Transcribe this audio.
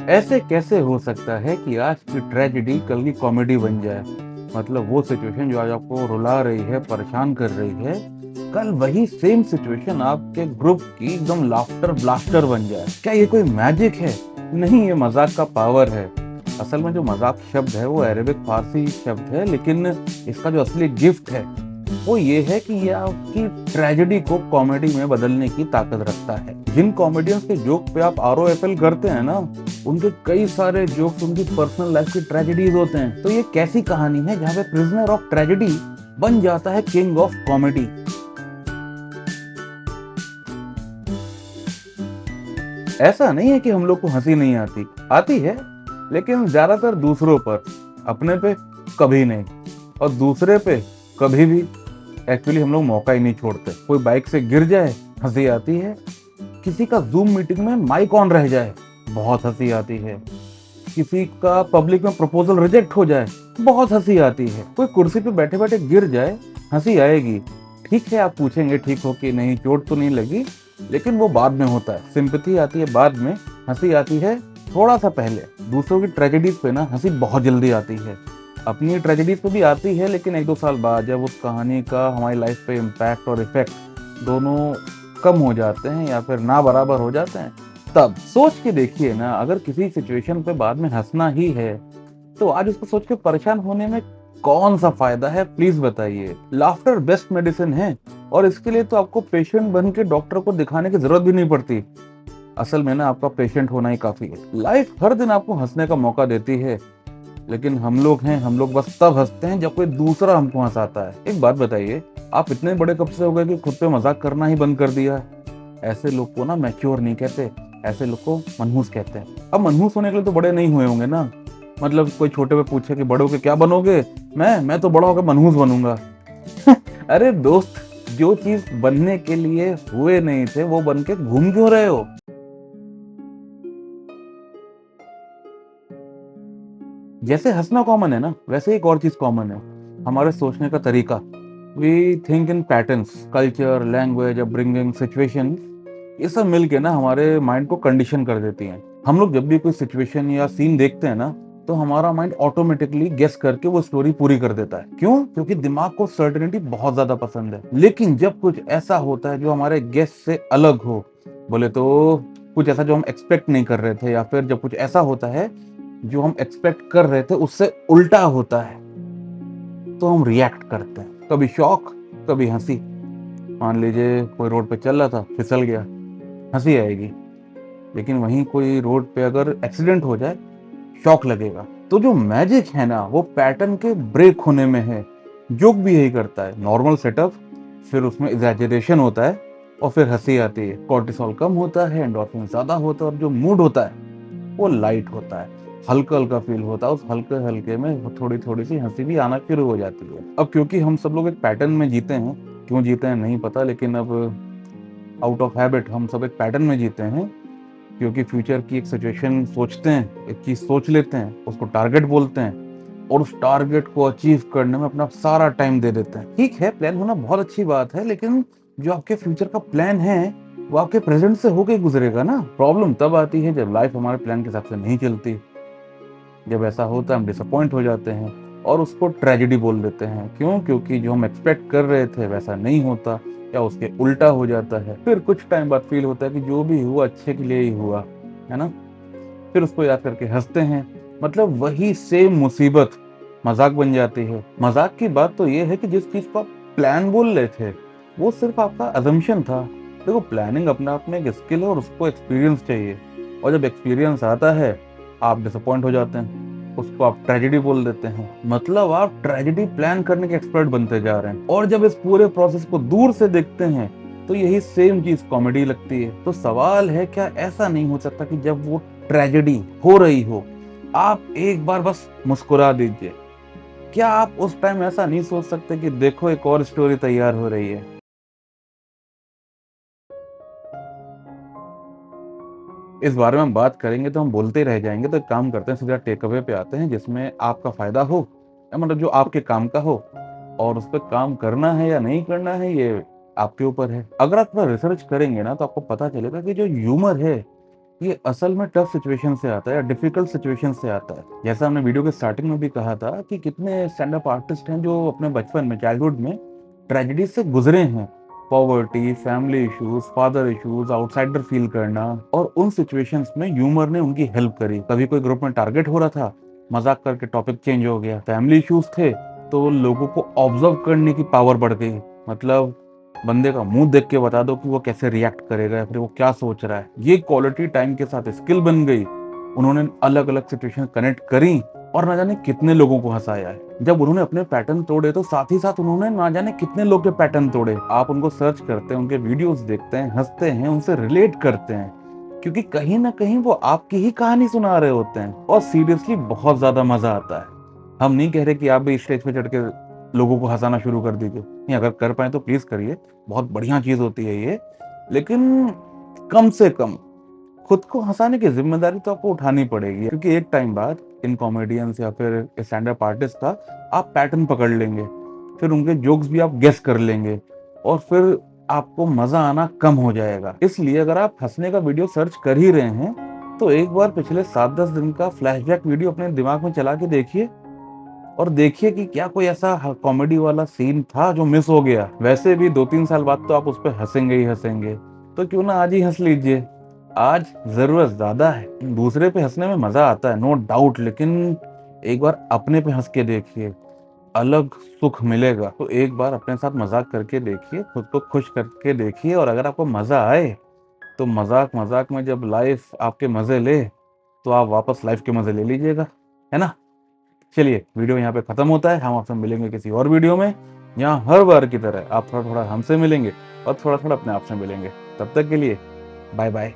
ऐसे कैसे हो सकता है कि आज की ट्रेजेडी कल की कॉमेडी बन जाए? मतलब वो सिचुएशन जो आज आपको रुला रही है, परेशान कर रही है, कल वही सेम सिचुएशन आपके ग्रुप की एकदम लाफ्टर ब्लास्टर बन जाए। क्या ये कोई मैजिक है? नहीं, ये मजाक का पावर है। असल में जो मजाक शब्द है वो अरेबिक फारसी शब्द है, लेकिन इसका जो असली गिफ्ट है वो ये है कि ये आपकी ट्रेजेडी को कॉमेडी में बदलने की ताकत रखता है। जिन कॉमेडियंस के जोक पे आप ROFL करते हैं ना, उनके कई सारे जोक्स उनकी पर्सनल लाइफ की ट्रेजेडीज होते हैं। तो ये कैसी कहानी है जहाँ पे प्रिजनर ऑफ ट्रेजेडी बन जाता है किंग ऑफ कॉमेडी? ऐसा नहीं है कि हम लोग को हंसी नहीं आती, आती है, लेकिन ज्यादातर दूसरों पर, अपने पे कभी नहीं, और दूसरे पे कभी भी। एक्चुअली हम लोग मौका ही नहीं छोड़ते। कोई बाइक से गिर जाए, हंसी आती है। किसी का जूम मीटिंग में माइक ऑन रह जाए, बहुत हंसी आती है। किसी का पब्लिक में प्रपोजल रिजेक्ट हो जाए, बहुत हंसी आती है। कोई कुर्सी पे बैठे बैठे गिर जाए, हंसी आएगी। ठीक है, आप पूछेंगे ठीक हो कि नहीं, चोट तो नहीं लगी, लेकिन वो बाद में होता है। सिंपैथी आती है बाद में, हंसी आती है थोड़ा सा पहले। दूसरों की ट्रेजेडीज पे ना हंसी बहुत जल्दी आती है। अपनी ट्रेजेडीज पे भी आती है, लेकिन 1-2 साल बाद जब उस कहानी का हमारी लाइफ पे इम्पैक्ट और इफेक्ट दोनों कम हो जाते हैं या फिर ना बराबर हो जाते हैं, तब सोच के देखिए ना, अगर किसी सिचुएशन पे बाद में हंसना ही है तो आज उसको सोच के परेशान होने में कौन सा फायदा है? प्लीज बताइए। लाफ्टर बेस्ट मेडिसिन है, और इसके लिए तो आपको पेशेंट बन के डॉक्टर को दिखाने की जरूरत भी नहीं पड़ती। असल में ना आपका पेशेंट होना ही काफी है। लाइफ हर दिन आपको हंसने का मौका देती है, लेकिन हम लोग बस तब हंसते हैं जब कोई दूसरा हमको हंसाता है। एक बात बताइए, आप इतने बड़े कब से हो गए कि खुद पे मजाक करना ही बंद कर दिया है? ऐसे लोग को ना मैच्योर नहीं कहते, ऐसे लोग को मनहूस कहते हैं। अब मनहूस होने के लिए तो बड़े नहीं हुए होंगे ना। मतलब कोई छोटे पे पूछे कि बड़े होके क्या बनोगे? मैं तो बड़ा होकर मनहूस बनूंगा। अरे दोस्त, जो चीज बनने के लिए हुए नहीं थे वो बन के घूम क्यों रहे हो? जैसे हंसना कॉमन है ना, वैसे एक और चीज कॉमन है, हमारे सोचने का तरीका। We think in patterns, culture, language, upbringing, situation, ये सब मिलके ना हमारे माइंड को कंडीशन कर देती हैं। हम लोग जब भी कोई सिचुएशन या सीन देखते हैं ना, तो हमारा माइंड ऑटोमेटिकली गेस करके वो स्टोरी पूरी कर देता है। क्यों? क्योंकि दिमाग को सर्टेनिटी बहुत ज्यादा पसंद है। लेकिन जब कुछ ऐसा होता है जो हमारे गेस से अलग हो, बोले तो कुछ ऐसा जो हम एक्सपेक्ट नहीं कर रहे थे, या फिर जब कुछ ऐसा होता है जो हम एक्सपेक्ट कर रहे थे उससे उल्टा होता है, तो हम रिएक्ट करते हैं। कभी शॉक, कभी हंसी। मान लीजिए कोई रोड पे चल रहा था, फिसल गया, हंसी आएगी। लेकिन वहीं कोई रोड पे अगर एक्सीडेंट हो जाए, शॉक लगेगा। तो जो मैजिक है ना, वो पैटर्न के ब्रेक होने में है। जोक भी यही करता है, नॉर्मल सेटअप, फिर उसमें एग्जैजरेशन होता है, और फिर हंसी आती है। कॉर्टिसोल कम होता है, एंडोर्फिन ज्यादा होता है, और जो मूड होता है वो लाइट होता है, हल्का हल्का फील होता है। उस हल्के हल्के में थोड़ी थोड़ी सी हंसी भी आना शुरू हो जाती है। अब क्योंकि हम सब लोग एक पैटर्न में जीते हैं, क्यों जीते हैं नहीं पता, लेकिन अब आउट ऑफ हैबिट हम सब एक पैटर्न में जीते हैं। क्योंकि फ्यूचर की एक सिचुएशन सोचते हैं, एक चीज सोच लेते हैं, उसको टारगेट बोलते हैं, और उस टारगेट को अचीव करने में अपना सारा टाइम दे देते हैं। ठीक है, प्लान होना बहुत अच्छी बात है, लेकिन जो आपके फ्यूचर का प्लान है वो आपके प्रेजेंट से होके गुजरेगा ना। प्रॉब्लम तब आती है जब लाइफ हमारे प्लान के हिसाब से नहीं चलती। जब ऐसा होता है हम डिसअपॉइंट हो जाते हैं और उसको ट्रेजेडी बोल देते हैं। क्यों? क्योंकि जो हम एक्सपेक्ट कर रहे थे वैसा नहीं होता, या उसके उल्टा हो जाता है। फिर कुछ टाइम बाद फील होता है कि जो भी हुआ अच्छे के लिए ही हुआ, है ना। फिर उसको याद करके हंसते हैं। मतलब वही सेम मुसीबत मजाक बन जाती है। मजाक की बात तो ये है कि जिस चीज को आप प्लान बोल रहे थे वो सिर्फ आपका अजम्पशन था। देखो, प्लानिंग अपने आप में एक स्किल है और उसको एक्सपीरियंस चाहिए। और जब एक्सपीरियंस आता है, आप डिसअपॉइंट हो जाते हैं, उसको आप ट्रेजेडी बोल देते हैं। मतलब आप ट्रेजेडी प्लान करने के एक्सपर्ट बनते जा रहे हैं। और जब इस पूरे प्रोसेस को दूर से देखते हैं तो यही सेम चीज कॉमेडी लगती है। तो सवाल है, क्या ऐसा नहीं हो सकता कि जब वो ट्रेजेडी हो रही हो, आप एक बार बस मुस्कुरा दीजिए? क्या आप उस टाइम ऐसा नहीं सोच सकते कि देखो एक और स्टोरी तैयार हो रही है? इस बारे में हम बात करेंगे तो हम बोलते ही रह जाएंगे। तो एक काम करते हैं, सीधा टेक अवे पे आते हैं, जिसमें आपका फायदा हो, या मतलब जो आपके काम का हो। और उस पर काम करना है या नहीं करना है ये आपके ऊपर है। अगर आप थोड़ा रिसर्च करेंगे ना, तो आपको पता चलेगा कि जो ह्यूमर है ये असल में टफ सिचुएशन से आता है या डिफिकल्ट सिचुएशन से आता है। जैसा हमने वीडियो के स्टार्टिंग में भी कहा था कि कितने स्टैंड अप आर्टिस्ट हैं जो अपने बचपन में, चाइल्डहुड में ट्रेजेडी से गुजरे हैं। Poverty, family issues, father issues, outsider feel करना, और उन सिचुएशंस में ह्यूमर ने उनकी हेल्प करी। कभी कोई ग्रुप में टारगेट हो रहा था, मजाक करके टॉपिक चेंज हो गया। फैमिली इश्यूज थे तो लोगों को ऑब्जर्व करने की पावर बढ़ गई। मतलब बंदे का मुंह देख के बता दो कि वो कैसे रिएक्ट करेगा या फिर वो क्या सोच रहा है। ये क्वालिटी टाइम के साथ स्किल बन गई। उन्होंने अलग अलग सिचुएशन कनेक्ट करी और ना जाने कितने लोगों को हंसाया है। जब उन्होंने अपने पैटर्न तोड़े तो साथ ही साथ उन्होंने ना जाने कितने लोग के पैटर्न तोड़े। आप उनको सर्च करते हैं, उनके वीडियोस देखते हैं, हंसते हैं, उनसे रिलेट करते हैं, क्योंकि कहीं ना कहीं वो आपकी ही कहानी सुना रहे होते हैं। और सीरियसली बहुत ज्यादा मजा आता है। हम नहीं कह रहे कि आप भी स्टेज पे चढ़ के लोगों को हंसाना शुरू कर दीजिए, नहीं, अगर कर पाए तो प्लीज करिए, बहुत बढ़िया चीज होती है ये। लेकिन कम से कम खुद को हंसाने की जिम्मेदारी तो आपको उठानी पड़ेगी, क्योंकि एक टाइम बाद इन कॉमेडियंस या फिर स्टैंड अप आर्टिस्ट का आप पैटर्न पकड़ लेंगे, फिर उनके जोक्स भी आप गेस कर लेंगे, और फिर आपको मजा आना कम हो जाएगा। इसलिए अगर आप हंसने का वीडियो सर्च कर ही रहे हैं तो एक बार पिछले 7-10 दिन का फ्लैशबैक वीडियो अपने दिमाग में चला के देखिए, और देखिए कि क्या कोई ऐसा कॉमेडी वाला सीन था जो मिस हो गया। वैसे भी 2-3 साल बाद तो आप उस पर हंसेंगे ही हंसेंगे, तो क्यों ना आज ही हंस लीजिए। आज जरूरत ज्यादा है। दूसरे पे हंसने में मजा आता है, नो डाउट, लेकिन एक बार अपने पे हंस के देखिए, अलग सुख मिलेगा। तो एक बार अपने साथ मजाक करके देखिए, खुद को खुश करके देखिए, और अगर आपको मजा आए तो मजाक मजाक में जब लाइफ आपके मजे ले तो आप वापस लाइफ के मजे ले लीजिएगा, है ना। चलिए, वीडियो यहाँ पे खत्म होता है। हम आपसे मिलेंगे किसी और वीडियो में, यहाँ हर बार की तरह आप थोड़ा थोड़ा हमसे मिलेंगे और थोड़ा थोड़ा अपने आप से मिलेंगे। तब तक के लिए बाय बाय।